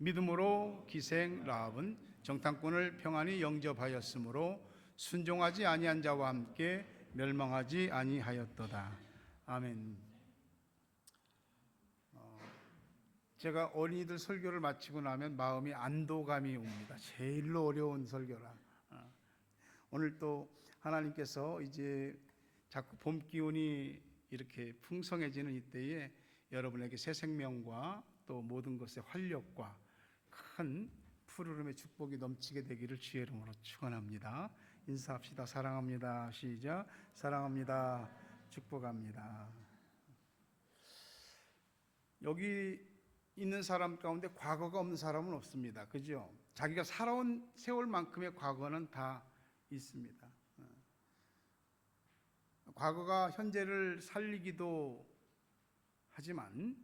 믿음으로 기생 라합은 정탐꾼을 평안히 영접하였으므로 순종하지 아니한 자와 함께 멸망하지 아니하였도다. 아멘. 제가 어린이들 설교를 마치고 나면 마음이 안도감이 옵니다. 제일로 어려운 설교라. 오늘 또 하나님께서 이제 자꾸 봄 기운이 이렇게 풍성해지는 이때에 여러분에게 새 생명과 또 모든 것의 활력과 큰 푸르름의 축복이 넘치게 되기를 주의 이름으로 축원합니다. 인사합시다. 사랑합니다. 시작. 사랑합니다. 축복합니다. 여기 있는 사람 가운데 과거가 없는 사람은 없습니다. 그죠? 자기가 살아온 세월만큼의 과거는 다 있습니다. 과거가 현재를 살리기도 하지만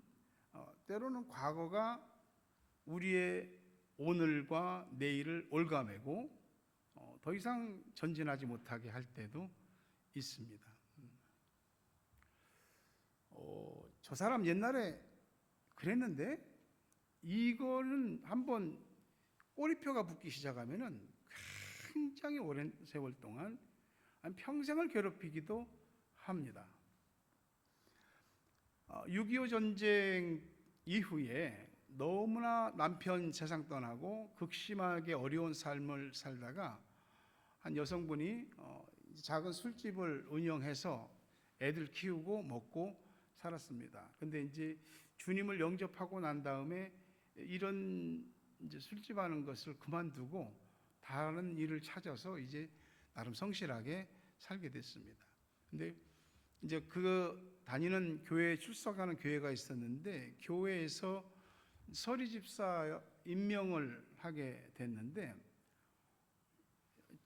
때로는 과거가 우리의 오늘과 내일을 올가매고 더 이상 전진하지 못하게 할 때도 있습니다. 저 사람 옛날에 그랬는데 이거는 한번 꼬리표가 붙기 시작하면은 굉장히 오랜 세월 동안 평생을 괴롭히기도 합니다. 6.25 전쟁 이후에 너무나 남편 세상 떠나고 극심하게 어려운 삶을 살다가 한 여성분이 작은 술집을 운영해서 애들 키우고 먹고 살았습니다. 근데 이제 주님을 영접하고 난 다음에 이런 이제 술집 하는 것을 그만두고 다른 일을 찾아서 이제 나름 성실하게 살게 됐습니다. 근데 이제 그 다니는 교회에 출석하는 교회가 있었는데 교회에서 서리 집사 임명을 하게 됐는데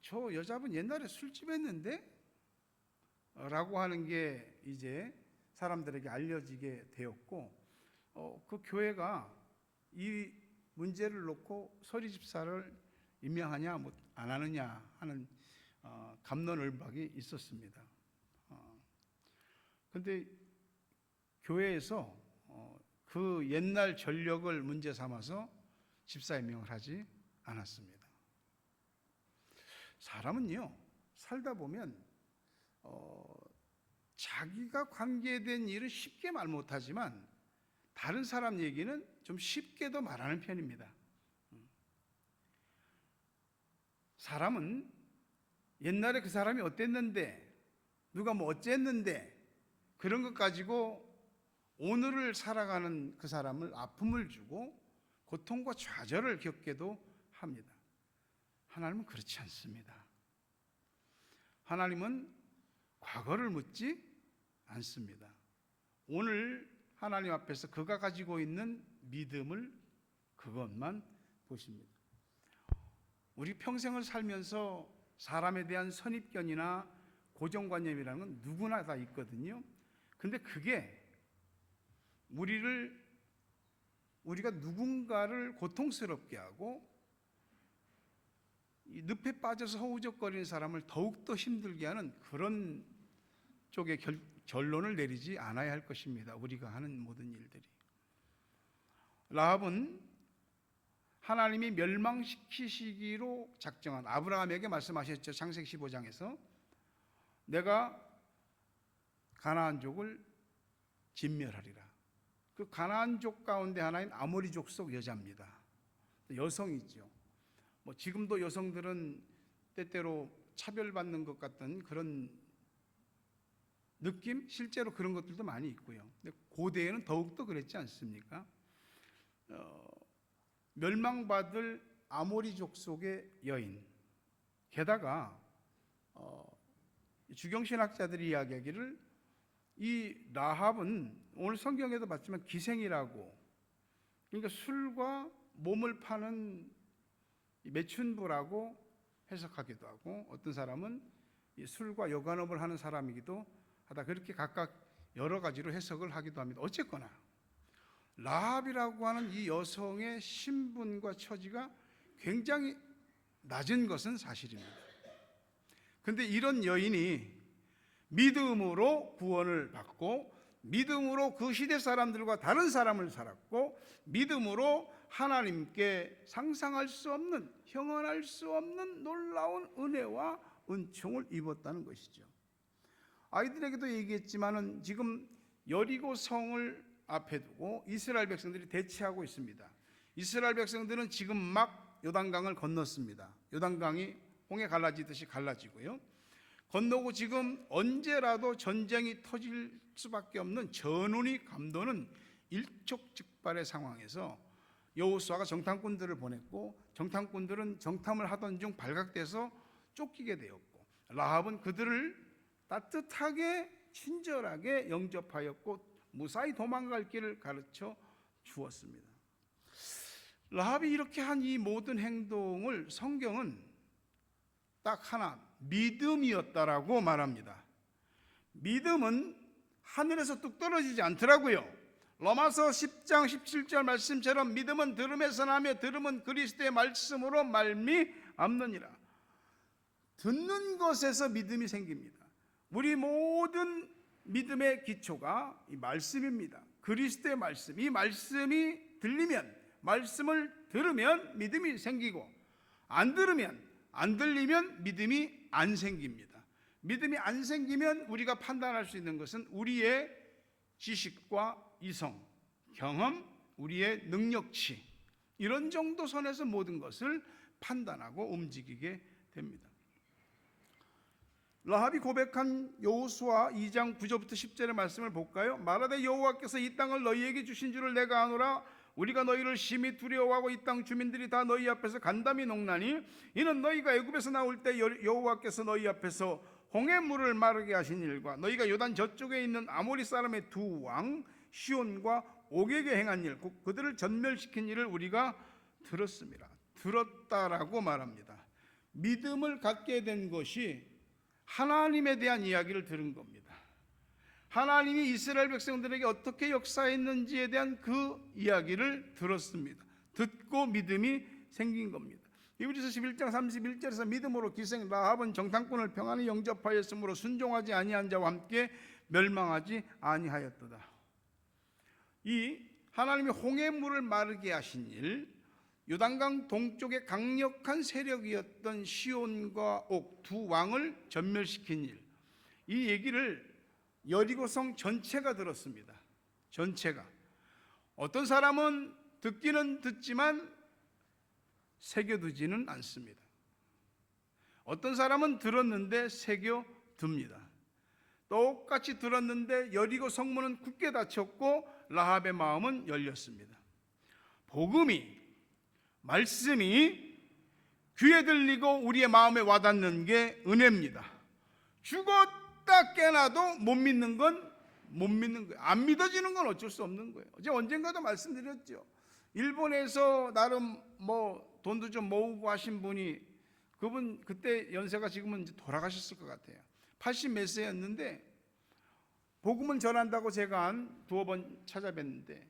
저 여자분 옛날에 술집 했는데? 라고 하는 게 이제 사람들에게 알려지게 되었고 그 교회가 이 문제를 놓고 서리 집사를 임명하냐 안 하느냐 하는 갑론을박이 있었습니다. 그런데 교회에서 그 옛날 전력을 문제 삼아서 집사 임명을 하지 않았습니다. 사람은요 살다 보면 자기가 관계된 일을 쉽게 말 못하지만 다른 사람 얘기는 좀 쉽게도 말하는 편입니다. 사람은 옛날에 그 사람이 어땠는데 누가 뭐 어쨌는데 그런 것 가지고 오늘을 살아가는 그 사람을 아픔을 주고 고통과 좌절을 겪게도 합니다. 하나님은 그렇지 않습니다. 하나님은 과거를 묻지 않습니다. 오늘 하나님 앞에서 그가 가지고 있는 믿음을 그것만 보십니다. 우리 평생을 살면서 사람에 대한 선입견이나 고정관념이라는 건 누구나 다 있거든요. 근데 그게 우리가 누군가를 고통스럽게 하고 이 늪에 빠져서 허우적거리는 사람을 더욱더 힘들게 하는 그런 쪽의 결론을 내리지 않아야 할 것입니다. 우리가 하는 모든 일들이. 라합은 하나님이 멸망시키시기로 작정한 아브라함에게 말씀하셨죠. 창세기 15장에서 내가 가나안족을 진멸하리라. 그 가나안족 가운데 하나인 아모리족 속 여자입니다. 여성이죠. 지금도 여성들은 때때로 차별받는 것 같은 그런 느낌? 실제로 그런 것들도 많이 있고요. 근데 고대에는 더욱더 그랬지 않습니까? 멸망받을 아모리족 속의 여인. 게다가 주경신학자들이 이야기하기를 이 라합은 오늘 성경에도 봤지만 기생이라고, 그러니까 술과 몸을 파는 매춘부라고 해석하기도 하고 어떤 사람은 술과 여관업을 하는 사람이기도 하다, 그렇게 각각 여러 가지로 해석을 하기도 합니다. 어쨌거나 라합이라고 하는 이 여성의 신분과 처지가 굉장히 낮은 것은 사실입니다. 그런데 이런 여인이 믿음으로 구원을 받고 믿음으로 그 시대 사람들과 다른 삶을 살았고 믿음으로 하나님께 상상할 수 없는, 형언할 수 없는 놀라운 은혜와 은총을 입었다는 것이죠. 아이들에게도 얘기했지만은 지금 여리고 성을 앞에 두고 이스라엘 백성들이 대치하고 있습니다. 이스라엘 백성들은 지금 막 요단강을 건넜습니다. 요단강이 홍해 갈라지듯이 갈라지고요. 건너고 지금 언제라도 전쟁이 터질 수밖에 없는 전운이 감도는 일촉즉발의 상황에서 여호수아가 정탐꾼들을 보냈고, 정탐꾼들은 정탐을 하던 중 발각돼서 쫓기게 되었고, 라합은 그들을 따뜻하게 친절하게 영접하였고 무사히 도망갈 길을 가르쳐 주었습니다. 라합이 이렇게 한 이 모든 행동을 성경은 딱 하나, 믿음이었다라고 말합니다. 믿음은 하늘에서 뚝 떨어지지 않더라고요. 로마서 10장 17절 말씀처럼 믿음은 들음에서 나며 들음은 그리스도의 말씀으로 말미암느니라. 듣는 것에서 믿음이 생깁니다. 우리 모든 믿음의 기초가 이 말씀입니다. 그리스도의 말씀. 이 말씀이 들리면, 말씀을 들으면 믿음이 생기고, 안 들으면, 안 들리면 믿음이 안 생깁니다. 믿음이 안 생기면 우리가 판단할 수 있는 것은 우리의 지식과 이성, 경험, 우리의 능력치, 이런 정도 선에서 모든 것을 판단하고 움직이게 됩니다. 라합이 고백한 여호수아 2장 9절부터 10절의 말씀을 볼까요? 말하되 여호와께서 이 땅을 너희에게 주신 줄을 내가 아노라. 우리가 너희를 심히 두려워하고 이 땅 주민들이 다 너희 앞에서 간담이 녹나니 이는 너희가 애굽에서 나올 때 여호와께서 너희 앞에서 홍해 물을 마르게 하신 일과 너희가 요단 저쪽에 있는 아모리 사람의 두 왕 시온과 옥에게 행한 일, 그들을 전멸시킨 일을 우리가 들었습니다. 들었다라고 말합니다. 믿음을 갖게 된 것이 하나님에 대한 이야기를 들은 겁니다. 하나님이 이스라엘 백성들에게 어떻게 역사했는지에 대한 그 이야기를 들었습니다. 듣고 믿음이 생긴 겁니다. 히브리서 11장 31절에서 믿음으로 기생 라합은 정탐꾼을 평안히 영접하였으므로 순종하지 아니한 자와 함께 멸망하지 아니하였도다. 이 하나님이 홍해물을 마르게 하신 일, 요단강 동쪽의 강력한 세력이었던 시온과 옥 두 왕을 전멸시킨 일, 이 얘기를 여리고성 전체가 들었습니다. 전체가. 어떤 사람은 듣기는 듣지만 새겨두지는 않습니다. 어떤 사람은 들었는데 새겨둡니다. 똑같이 들었는데 여리고 성문은 굳게 닫혔고 라합의 마음은 열렸습니다. 복음이, 말씀이 귀에 들리고 우리의 마음에 와닿는 게 은혜입니다. 죽었다 깨나도 못 믿는 건 못 믿는 거예요. 안 믿어지는 건 어쩔 수 없는 거예요. 어제 언젠가도 말씀드렸죠. 일본에서 나름 뭐 돈도 좀 모으고 하신 분이, 그분 그때 연세가 지금은 이제 돌아가셨을 것 같아요. 80 몇 세였는데 복음을 전한다고 제가 한 두어 번 찾아뵀는데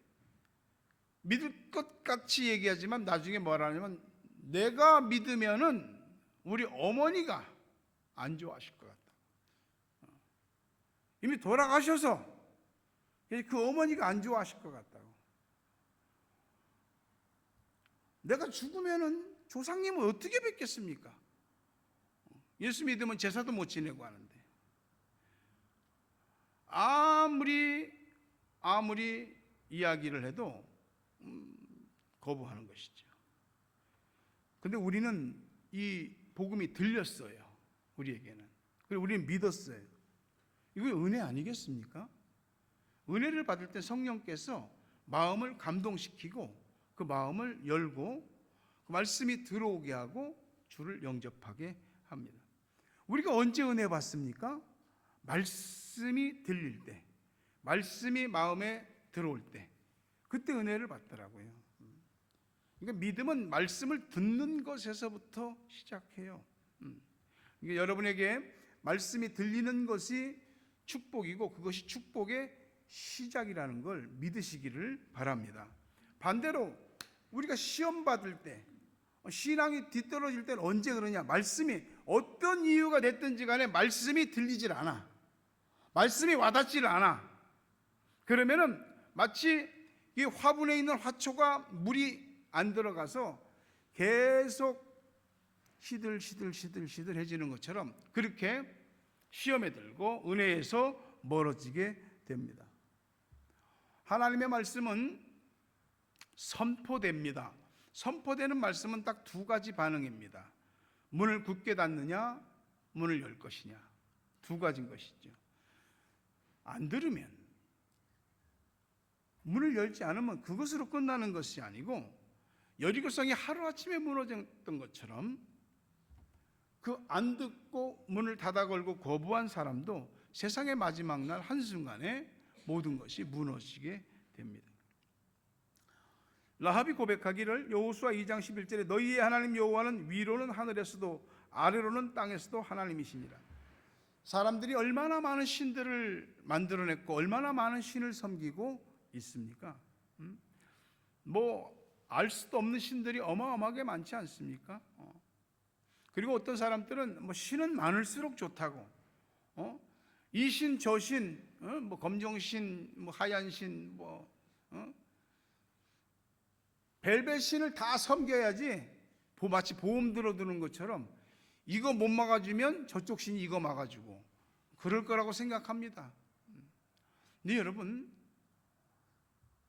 믿을 것 같이 얘기하지만 나중에 뭐라 하냐면, 내가 믿으면은 우리 어머니가 안 좋아하실 것 같다. 이미 돌아가셔서 그 어머니가 안 좋아하실 것 같다고. 내가 죽으면은 조상님을 어떻게 뵙겠습니까? 예수 믿으면 제사도 못 지내고 하는데 아무리 이야기를 해도 거부하는 것이죠. 근데 우리는 이 복음이 들렸어요. 우리에게는. 그리고 우리는 믿었어요. 이거 은혜 아니겠습니까? 은혜를 받을 때 성령께서 마음을 감동시키고 그 마음을 열고 그 말씀이 들어오게 하고 주를 영접하게 합니다. 우리가 언제 은혜 받습니까? 말씀이 들릴 때, 말씀이 마음에 들어올 때, 그때 은혜를 받더라고요. 그러니까 믿음은 말씀을 듣는 것에서부터 시작해요. 그러니까 여러분에게 말씀이 들리는 것이 축복이고 그것이 축복의 시작이라는 걸 믿으시기를 바랍니다. 반대로 우리가 시험 받을 때, 신앙이 뒤떨어질 때는 언제 그러냐? 말씀이 어떤 이유가 됐든지 간에 말씀이 들리질 않아. 말씀이 와닿지를 않아. 그러면은 마치 이 화분에 있는 화초가 물이 안 들어가서 계속 시들시들해지는 것처럼 그렇게 시험에 들고 은혜에서 멀어지게 됩니다. 하나님의 말씀은 선포됩니다. 선포되는 말씀은 딱 두 가지 반응입니다. 문을 굳게 닫느냐, 문을 열 것이냐, 두 가지인 것이죠. 안 들으면, 문을 열지 않으면 그것으로 끝나는 것이 아니고 여리고성이 하루아침에 무너졌던 것처럼 그 안 듣고 문을 닫아 걸고 거부한 사람도 세상의 마지막 날 한순간에 모든 것이 무너지게 됩니다. 라합이 고백하기를 여호수아 2장 11절에 너희의 하나님 여호와는 위로는 하늘에서도 아래로는 땅에서도 하나님이시니라. 사람들이 얼마나 많은 신들을 만들어냈고 얼마나 많은 신을 섬기고 있습니까? 알 수도 없는 신들이 어마어마하게 많지 않습니까? 그리고 어떤 사람들은 신은 많을수록 좋다고, 이 신 저 신, 검정신, 하얀신, 별별 신을 다 섬겨야지 마치 보험 들어두는 것처럼 이거 못 막아주면 저쪽 신이 이거 막아주고 그럴 거라고 생각합니다. 근데 여러분,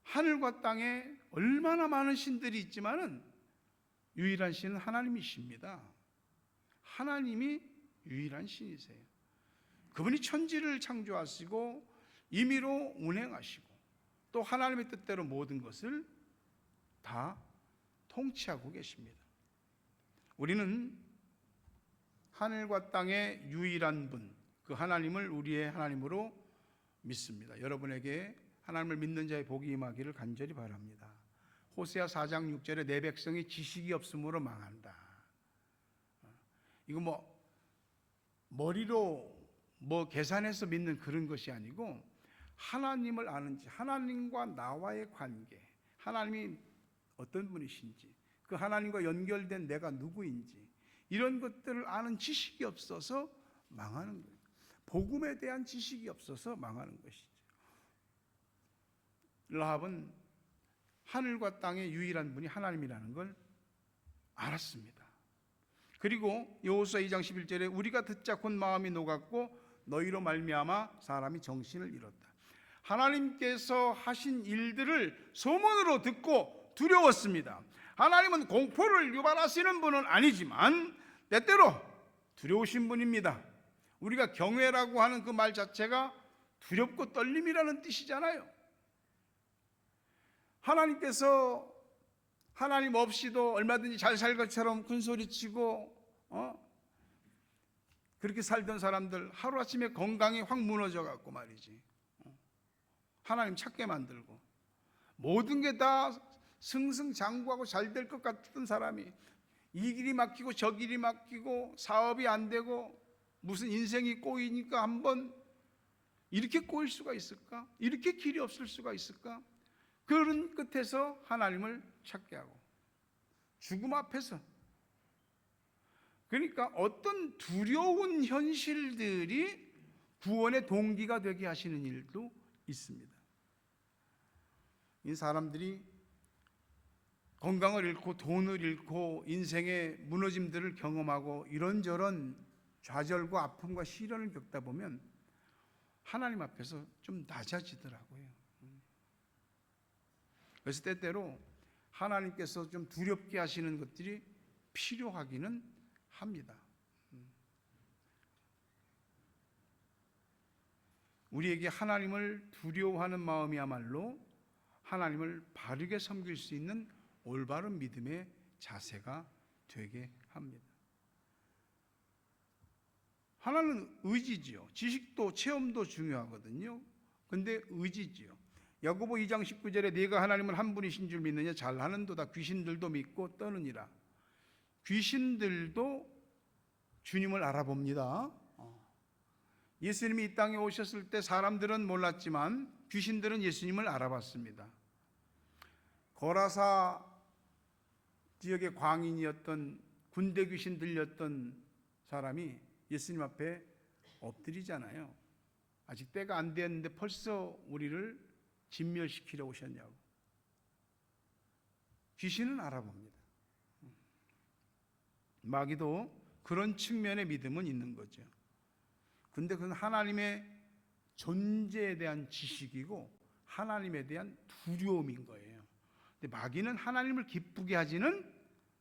하늘과 땅에 얼마나 많은 신들이 있지만은 유일한 신은 하나님이십니다. 하나님이 유일한 신이세요. 그분이 천지를 창조하시고 임의로 운행하시고 또 하나님의 뜻대로 모든 것을 다 통치하고 계십니다. 우리는 하늘과 땅의 유일한 분, 그 하나님을 우리의 하나님으로 믿습니다. 여러분에게 하나님을 믿는 자의 복이 임하기를 간절히 바랍니다. 호세아 4장 6절에 내 백성이 지식이 없으므로 망한다. 이거 머리로 계산해서 믿는 그런 것이 아니고 하나님을 아는지, 하나님과 나와의 관계, 하나님이 어떤 분이신지, 그 하나님과 연결된 내가 누구인지 이런 것들을 아는 지식이 없어서 망하는 거예요. 복음에 대한 지식이 없어서 망하는 것이죠. 라합은 하늘과 땅의 유일한 분이 하나님이라는 걸 알았습니다. 그리고 여호수아 2장 11절에 우리가 듣자 곧 마음이 녹았고 너희로 말미암아 사람이 정신을 잃었다. 하나님께서 하신 일들을 소문으로 듣고 두려웠습니다. 하나님은 공포를 유발하시는 분은 아니지만 때때로 두려우신 분입니다. 우리가 경외라고 하는 그 말 자체가 두렵고 떨림이라는 뜻이잖아요. 하나님께서 하나님 없이도 얼마든지 잘 살 것처럼 큰소리치고 그렇게 살던 사람들 하루아침에 건강이 확 무너져 갖고 말이지, 하나님 찾게 만들고 모든 게 다 승승장구하고 잘 될 것 같던 사람이 이 길이 막히고 저 길이 막히고 사업이 안 되고 무슨 인생이 꼬이니까 한번 이렇게 꼬일 수가 있을까? 이렇게 길이 없을 수가 있을까? 그런 끝에서 하나님을 찾게 하고 죽음 앞에서, 그러니까 어떤 두려운 현실들이 구원의 동기가 되게 하시는 일도 있습니다. 이 사람들이 건강을 잃고 돈을 잃고 인생의 무너짐들을 경험하고 이런저런 좌절과 아픔과 시련을 겪다 보면 하나님 앞에서 좀 낮아지더라고요. 그래서 때때로 하나님께서 좀 두렵게 하시는 것들이 필요하기는 합니다. 우리에게 하나님을 두려워하는 마음이야말로 하나님을 바르게 섬길 수 있는 올바른 믿음의 자세가 되게 합니다. 하나는 의지지요. 지식도 체험도 중요하거든요. 근데 의지지요. 야고보 2장 19절에 네가 하나님은 한 분이신 줄 믿느냐? 잘하는도다. 귀신들도 믿고 떠느니라. 귀신들도 주님을 알아봅니다. 예수님이 이 땅에 오셨을 때 사람들은 몰랐지만 귀신들은 예수님을 알아봤습니다. 거라사 지역의 광인이었던 군대 귀신 들렸던 사람이 예수님 앞에 엎드리잖아요. 아직 때가 안 됐는데 벌써 우리를 진멸시키려 오셨냐고. 귀신은 알아봅니다. 마귀도 그런 측면의 믿음은 있는 거죠. 근데 그건 하나님의 존재에 대한 지식이고 하나님에 대한 두려움인 거예요. 근데 마귀는 하나님을 기쁘게 하지는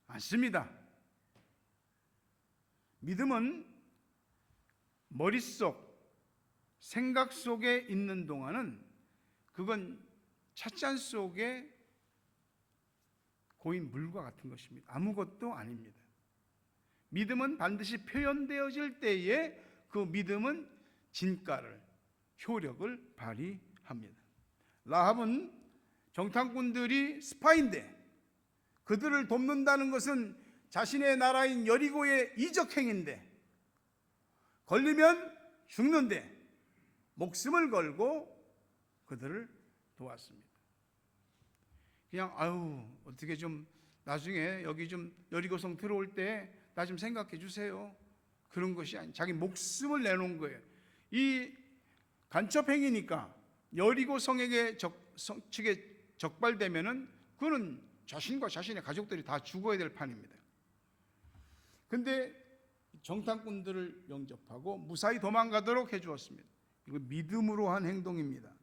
않습니다. 믿음은 머릿속, 생각 속에 있는 동안은 그건 찻잔 속에 고인 물과 같은 것입니다. 아무것도 아닙니다. 믿음은 반드시 표현되어질 때에 그 믿음은 진가를, 효력을 발휘합니다. 라합은 정탐꾼들이 스파인데 그들을 돕는다는 것은 자신의 나라인 여리고의 이적 행위인데 걸리면 죽는데 목숨을 걸고 그들을 도왔습니다. 그냥 어떻게 좀 나중에 여기 좀 여리고성 들어올 때 나 좀 생각해 주세요. 그런 것이 아니, 자기 목숨을 내놓은 거예요. 이 간첩행위니까 여리고성에게 측에 적발되면은 그는 자신과 자신의 가족들이 다 죽어야 될 판입니다. 근데 정탐꾼들을 영접하고 무사히 도망가도록 해주었습니다. 이거 믿음으로 한 행동입니다.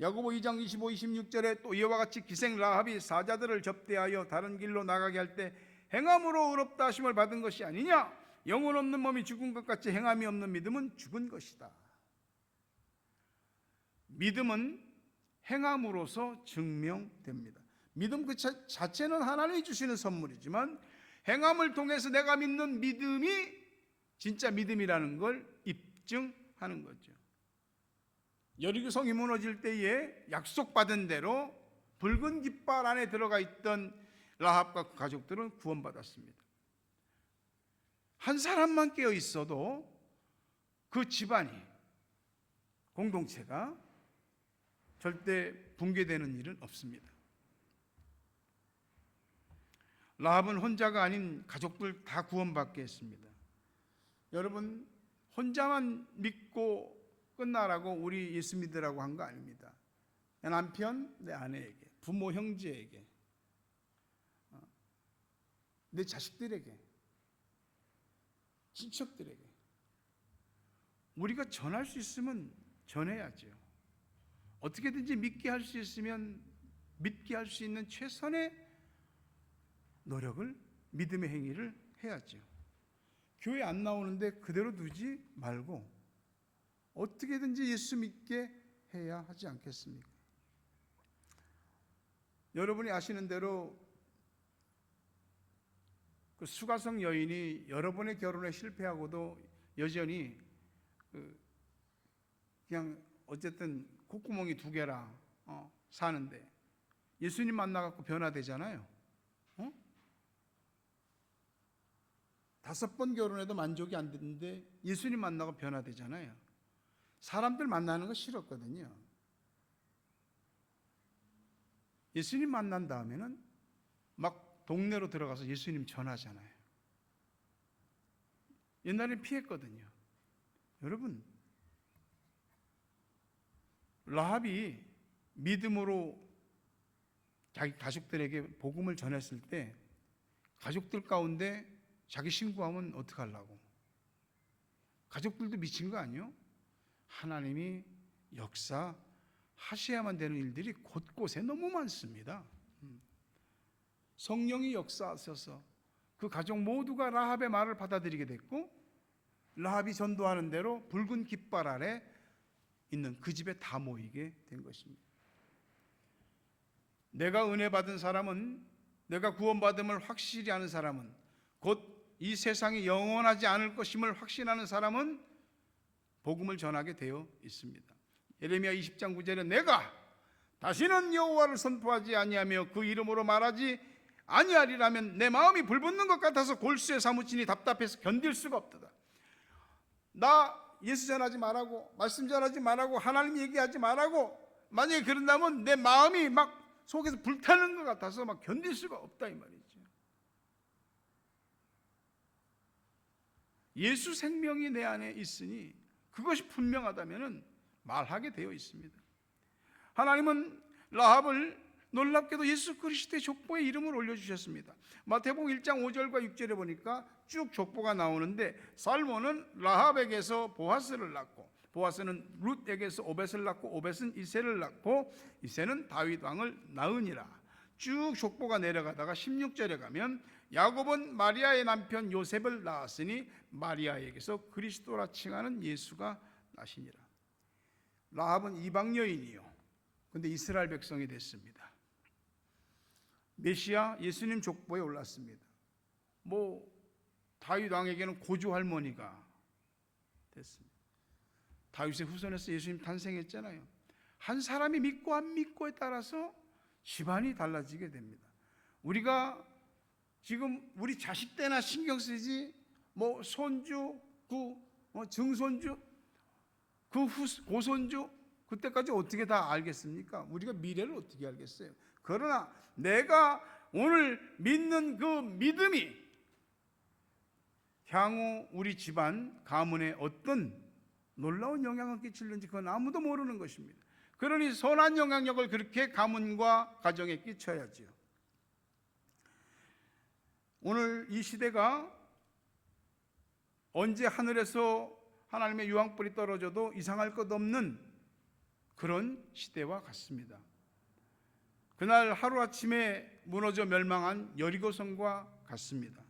야고보 2장 25, 26절에 또 이와 같이 기생 라합이 사자들을 접대하여 다른 길로 나가게 할 때 행함으로 의롭다 하심을 받은 것이 아니냐? 영혼 없는 몸이 죽은 것 같이 행함이 없는 믿음은 죽은 것이다. 믿음은 행함으로서 증명됩니다. 믿음 그 자체는 하나님이 주시는 선물이지만 행함을 통해서 내가 믿는 믿음이 진짜 믿음이라는 걸 입증하는 거죠. 여리고성이 무너질 때에 약속받은 대로 붉은 깃발 안에 들어가 있던 라합과 그 가족들은 구원받았습니다. 한 사람만 깨어 있어도 그 집안이, 공동체가 절대 붕괴되는 일은 없습니다. 라합은 혼자가 아닌 가족들 다 구원받게 했습니다. 여러분, 혼자만 믿고 끝나라고 우리 예수 믿으라고 한 거 아닙니다. 내 남편, 내 아내에게, 부모, 형제에게, 내 자식들에게, 친척들에게 우리가 전할 수 있으면 전해야죠. 어떻게든지 믿게 할 수 있으면 믿게 할 수 있는 최선의 노력을, 믿음의 행위를 해야죠. 교회 안 나오는데 그대로 두지 말고 어떻게든지 예수 믿게 해야 하지 않겠습니까? 여러분이 아시는 대로 그 수가성 여인이 여러 번의 결혼에 실패하고도 여전히 그냥 어쨌든 콧구멍이 2개라 사는데 예수님 만나갖고 변화되잖아요. 5번 결혼해도 만족이 안 됐는데 예수님 만나고 변화되잖아요. 사람들 만나는 거 싫었거든요. 예수님 만난 다음에는 막 동네로 들어가서 예수님 전하잖아요. 옛날엔 피했거든요. 여러분, 라합이 믿음으로 자기 가족들에게 복음을 전했을 때 가족들 가운데 자기 신고하면 어떡하려고? 가족들도 미친 거 아니에요? 하나님이 역사하셔야만 되는 일들이 곳곳에 너무 많습니다. 성령이 역사하셔서 그 가족 모두가 라합의 말을 받아들이게 됐고 라합이 전도하는 대로 붉은 깃발 아래 있는 그 집에 다 모이게 된 것입니다. 내가 은혜 받은 사람은, 내가 구원받음을 확실히 아는 사람은, 곧 이 세상이 영원하지 않을 것임을 확신하는 사람은 복음을 전하게 되어 있습니다. 예레미야 20장 9절에 내가 다시는 여호와를 선포하지 아니하며 그 이름으로 말하지 아니하리라면 내 마음이 불붙는 것 같아서 골수에 사무치니 답답해서 견딜 수가 없도다. 나 예수 전하지 말라고, 말씀 전하지 말라고, 하나님 얘기하지 말라고 만약에 그런다면 내 마음이 막 속에서 불타는 것 같아서 막 견딜 수가 없다 이 말이죠. 예수 생명이 내 안에 있으니 그것이 분명하다면 말하게 되어 있습니다. 하나님은 라합을 놀랍게도 예수 그리스도의 족보에 이름을 올려주셨습니다. 마태복음 1장 5절과 6절에 보니까 쭉 족보가 나오는데, 살몬은 라합에게서 보아스를 낳고, 보아스는 룻에게서 오벳을 낳고, 오벳은 이새를 낳고, 이새는 다윗 왕을 낳으니라. 쭉 족보가 내려가다가 16절에 가면 야곱은 마리아의 남편 요셉을 낳았으니 마리아에게서 그리스도라 칭하는 예수가 나시니라. 라합은 이방 여인이요, 근데 이스라엘 백성이 됐습니다. 메시아 예수님 족보에 올랐습니다. 다윗 왕에게는 고조 할머니가 됐습니다. 다윗의 후손에서 예수님 탄생했잖아요. 한 사람이 믿고 안 믿고에 따라서 집안이 달라지게 됩니다. 우리가 지금 우리 자식 때나 신경 쓰지, 손주, 증손주, 고손주, 그때까지 어떻게 다 알겠습니까? 우리가 미래를 어떻게 알겠어요? 그러나 내가 오늘 믿는 그 믿음이 향후 우리 집안 가문에 어떤 놀라운 영향을 끼칠는지 그건 아무도 모르는 것입니다. 그러니 선한 영향력을 그렇게 가문과 가정에 끼쳐야지요. 오늘 이 시대가 언제 하늘에서 하나님의 유황불이 떨어져도 이상할 것 없는 그런 시대와 같습니다. 그날 하루아침에 무너져 멸망한 여리고성과 같습니다.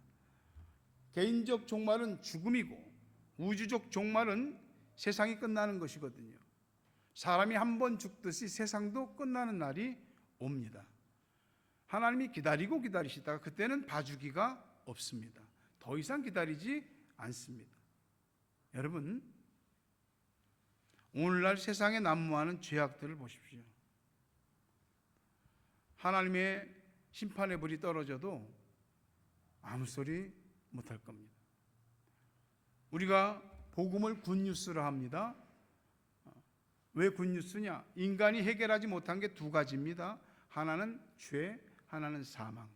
개인적 종말은 죽음이고 우주적 종말은 세상이 끝나는 것이거든요. 사람이 한 번 죽듯이 세상도 끝나는 날이 옵니다. 하나님이 기다리고 기다리시다가 그때는 봐주기가 없습니다. 더 이상 기다리지 않습니다. 여러분, 오늘날 세상에 난무하는 죄악들을 보십시오. 하나님의 심판의 불이 떨어져도 아무 소리 못할 겁니다. 우리가 복음을 굿뉴스로 합니다. 왜 굿뉴스냐? 인간이 해결하지 못한 게 두 가지입니다. 하나는 죄, 하나는 사망.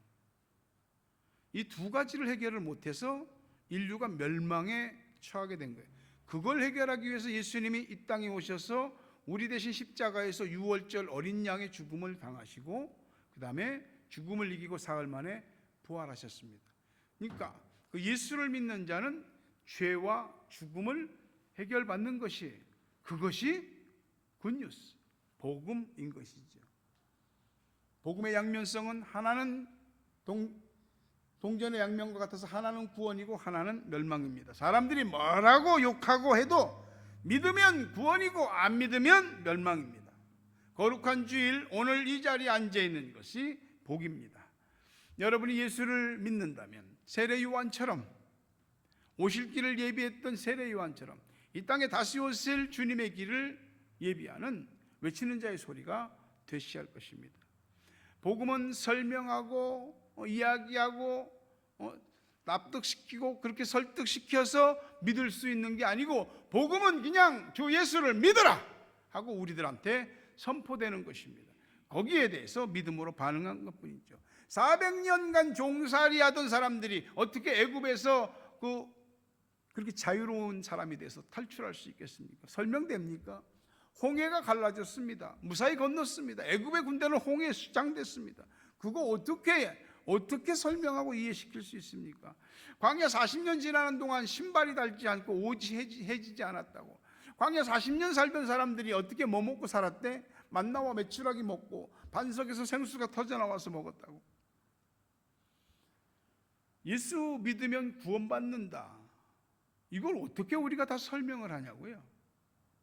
이 두 가지를 해결을 못해서 인류가 멸망에 처하게 된 거예요. 그걸 해결하기 위해서 예수님이 이 땅에 오셔서 우리 대신 십자가에서 유월절 어린 양의 죽음을 당하시고 그 다음에 죽음을 이기고 사흘 만에 부활하셨습니다. 그러니까 그 예수를 믿는 자는 죄와 죽음을 해결받는 것이, 그것이 굿뉴스, 복음인 것이죠. 복음의 양면성은 하나는 동전의 양면과 같아서 하나는 구원이고 하나는 멸망입니다. 사람들이 뭐라고 욕하고 해도 믿으면 구원이고 안 믿으면 멸망입니다. 거룩한 주일 오늘 이 자리에 앉아 있는 것이 복입니다. 여러분이 예수를 믿는다면 세례 요한처럼, 오실 길을 예비했던 세례 요한처럼 이 땅에 다시 오실 주님의 길을 예비하는 외치는 자의 소리가 되시할 것입니다. 복음은 설명하고 이야기하고 납득시키고 그렇게 설득시켜서 믿을 수 있는 게 아니고, 복음은 그냥 주 예수를 믿어라 하고 우리들한테 선포되는 것입니다. 거기에 대해서 믿음으로 반응한 것뿐이죠. 400년간 종살이 하던 사람들이 어떻게 애굽에서 그렇게 자유로운 사람이 돼서 탈출할 수 있겠습니까? 설명됩니까? 홍해가 갈라졌습니다. 무사히 건넜습니다. 애굽의 군대는 홍해에 수장됐습니다. 그거 어떻게 설명하고 이해시킬 수 있습니까? 광야 40년 지나는 동안 신발이 닳지 않고 옷이 해지지 않았다고. 광야 40년 살던 사람들이 어떻게 뭐 먹고 살았대? 만나와 메추라기 먹고 반석에서 생수가 터져나와서 먹었다고. 예수 믿으면 구원받는다. 이걸 어떻게 우리가 다 설명을 하냐고요?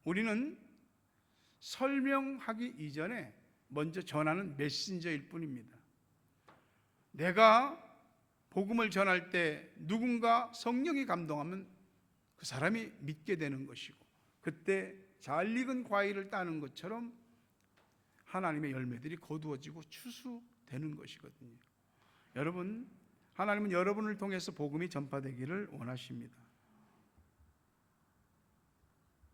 우리는 설명하기 이전에 먼저 전하는 메신저일 뿐입니다. 내가 복음을 전할 때 누군가 성령이 감동하면 그 사람이 믿게 되는 것이고, 그때 잘 익은 과일을 따는 것처럼 하나님의 열매들이 거두어지고 추수되는 것이거든요. 여러분, 하나님은 여러분을 통해서 복음이 전파되기를 원하십니다.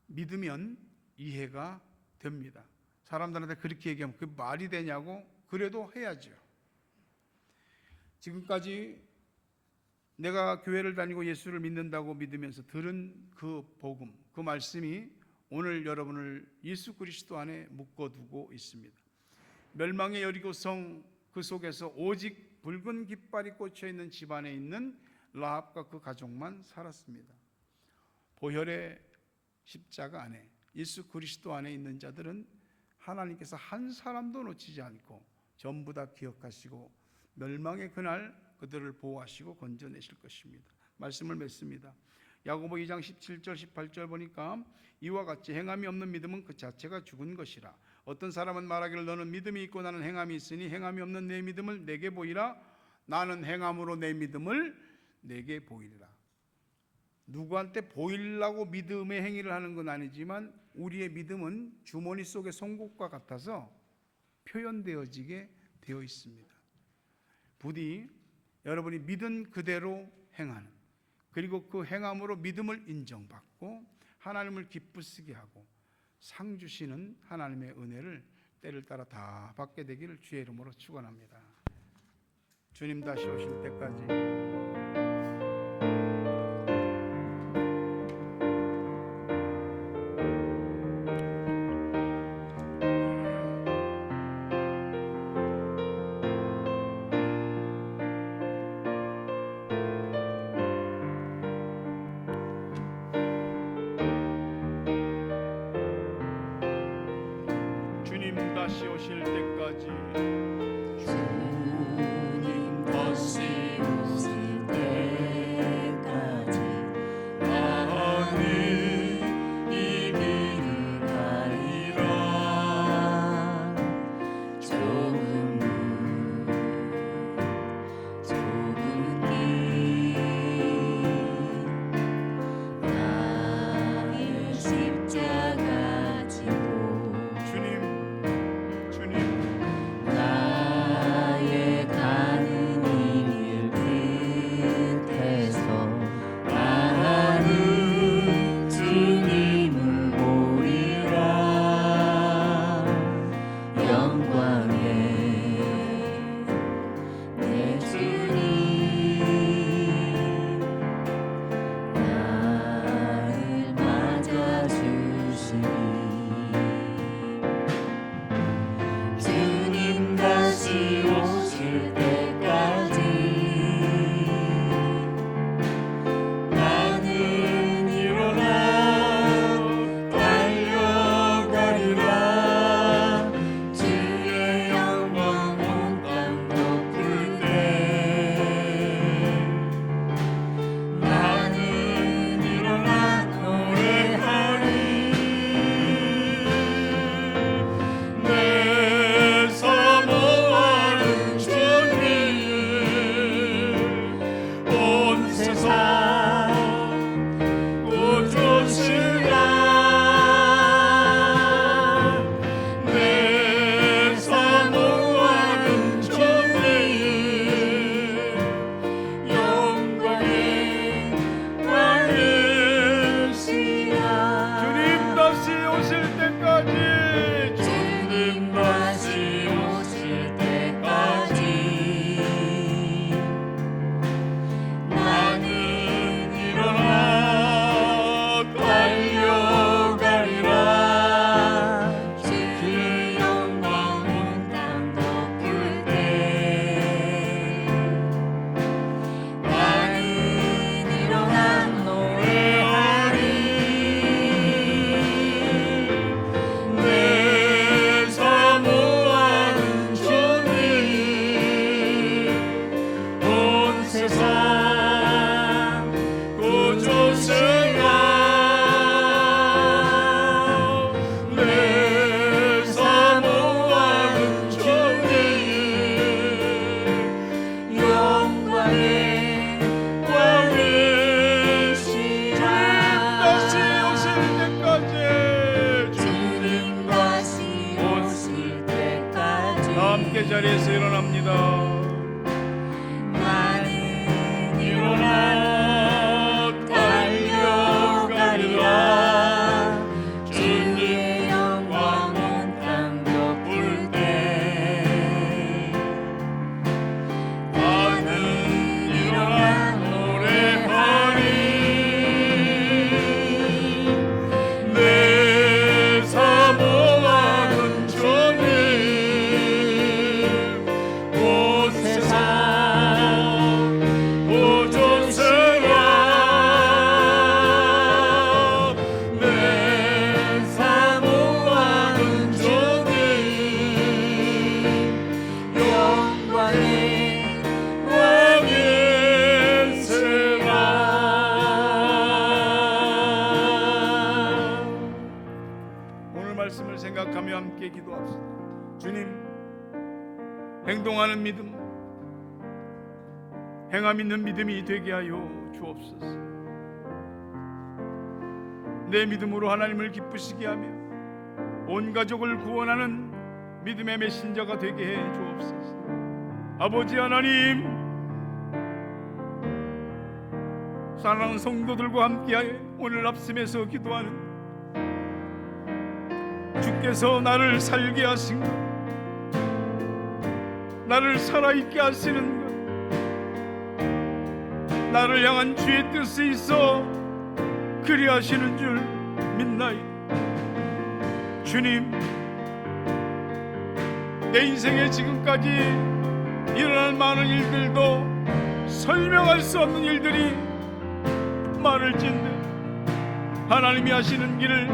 믿으면 이해가 됩니다. 사람들한테 그렇게 얘기하면 그게 말이 되냐고, 그래도 해야죠. 지금까지 내가 교회를 다니고 예수를 믿는다고 믿으면서 들은 그 복음, 그 말씀이 오늘 여러분을 예수 그리스도 안에 묶어두고 있습니다. 멸망의 여리고성 그 속에서 오직 붉은 깃발이 꽂혀 있는 집안에 있는 라합과 그 가족만 살았습니다. 보혈의 십자가 안에 예수 그리스도 안에 있는 자들은 하나님께서 한 사람도 놓치지 않고 전부 다 기억하시고 멸망의 그날 그들을 보호하시고 건져내실 것입니다. 말씀을 맺습니다. 야고보 2장 17절 18절 보니까 이와 같이 행함이 없는 믿음은 그 자체가 죽은 것이라. 어떤 사람은 말하기를 너는 믿음이 있고 나는 행함이 있으니 행함이 없는 내 믿음을 내게 보이라. 나는 행함으로 내 믿음을 내게 보이리라. 누구한테 보이려고 믿음의 행위를 하는 건 아니지만 우리의 믿음은 주머니 속의 송곳과 같아서 표현되어지게 되어 있습니다. 부디 여러분이 믿은 그대로 행하는, 그리고 그 행함으로 믿음을 인정받고 하나님을 기쁘시게 하고 상 주시는 하나님의 은혜를 때를 따라 다 받게 되기를 주의 이름으로 축원합니다. 주님 다시 오실 때까지 다시 오실 때까지 주님 다시 오실 때까지 나는 이 길을 가리라. 좁은 길 나의 십자가 지고 나의 가는 일 끝에서 나는 주님을 보리라. 영광의 내 주님 나를 맞아주시니 주님 다시 오실 때까지 나는 일어나 달려가리라. 주의 영광 온 땅 덮을 때 나는 일어나 노래하리. 내 사모하는 주님 온 세상 구주시라. 내 사모하는 주님 영광의 왕이시라. 주님 다시 오실 때까지 주님 다시 오실 때까지 나는 일어나 달려가리라. 주의 영광 온 땅 덮을 때 나는 일어나 노래하리. 내 사모하는 주님 온 세상 구주시라. 내 사모하는 주님 영광의 왕이시라. 다시 오실 때까지 주님 다시 오실 때까지 다 함께 자리에서 일어납니다. 나는 일어나 달려가리라. 주의 영광 온 땅 덮을 때 나는 일어나 노래하리. 내 사모하는 주님 기도합시다. 주님, 행동하는 믿음, 행함 있는 믿음이 되게 하여 주옵소서. 내 믿음으로 하나님을 기쁘시게 하며 온 가족을 구원하는 믿음의 메신저가 되게 해 주옵소서. 아버지 하나님, 사랑하는 성도들과 함께하여 오늘 합심해서 기도하는 주께서 나를 살게 하신 것, 나를 살아있게 하시는 것, 나를 향한 주의 뜻이 있어 그리하시는 줄 믿나이다. 주님, 내 인생에 지금까지 일어난 많은 일들도 설명할 수 없는 일들이 많을진데 하나님이 하시는 길을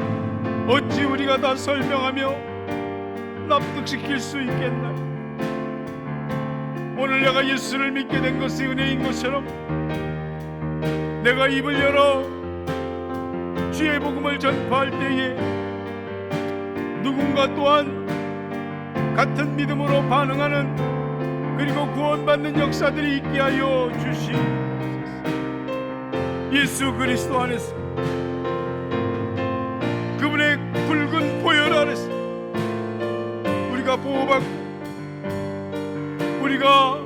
어찌 우리가 다 설명하며 납득시킬 수 있겠나요? 오늘 내가 예수를 믿게 된 것이 은혜인 것처럼 내가 입을 열어 주의 복음을 전파할 때에 누군가 또한 같은 믿음으로 반응하는 그리고 구원받는 역사들이 있게 하여 주시옵소서. 예수 그리스도 안에서 그분의 붉은 보혈 안에서 우리가 보호받고 우리가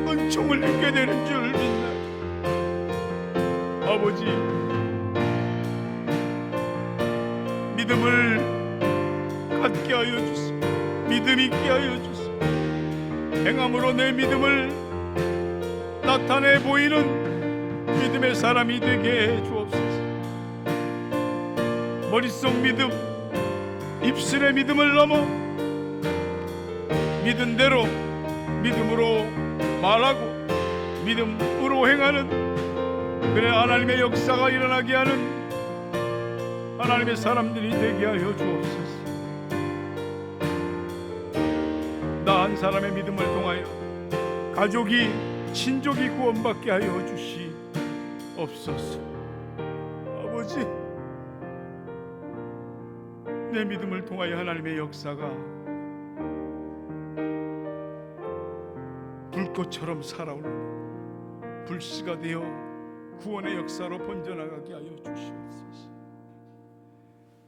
은총을 입게 되는 줄 믿나요? 아버지, 믿음을 갖게 하여 주시고 믿음 있게 하여 주시고 행함으로 내 믿음을 나타내 보이는 믿음의 사람이 되게 해 주옵소서. 머릿속 믿음, 입술의 믿음을 넘어 믿은 대로 믿음으로 말하고 믿음으로 행하는, 그래 하나님의 역사가 일어나게 하는 하나님의 사람들이 되게 하여 주옵소서. 나 한 사람의 믿음을 통하여 가족이, 친족이 구원받게 하여 주시옵소서. 아버지, 내 믿음을 통하여 하나님의 역사가 불꽃처럼 살아오르는 불씨가 되어 구원의 역사로 번져나가게 하여 주시옵소서.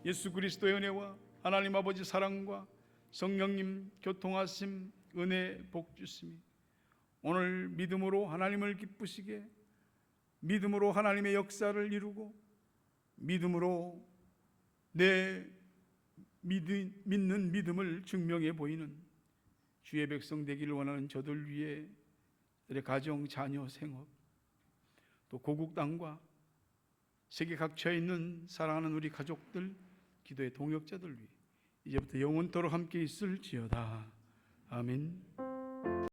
예수 그리스도의 은혜와 하나님 아버지 사랑과 성령님 교통하심, 은혜, 복 주심이 오늘 믿음으로 하나님을 기쁘시게, 믿음으로 하나님의 역사를 이루고 믿음으로 내 믿는 믿음을 증명해 보이는 주의 백성 되기를 원하는 저들 위해 내 가정, 자녀, 생업, 또 고국 땅과 세계 각처에 있는 사랑하는 우리 가족들, 기도의 동역자들 위해 이제부터 영원토록 함께 있을지어다. 아멘.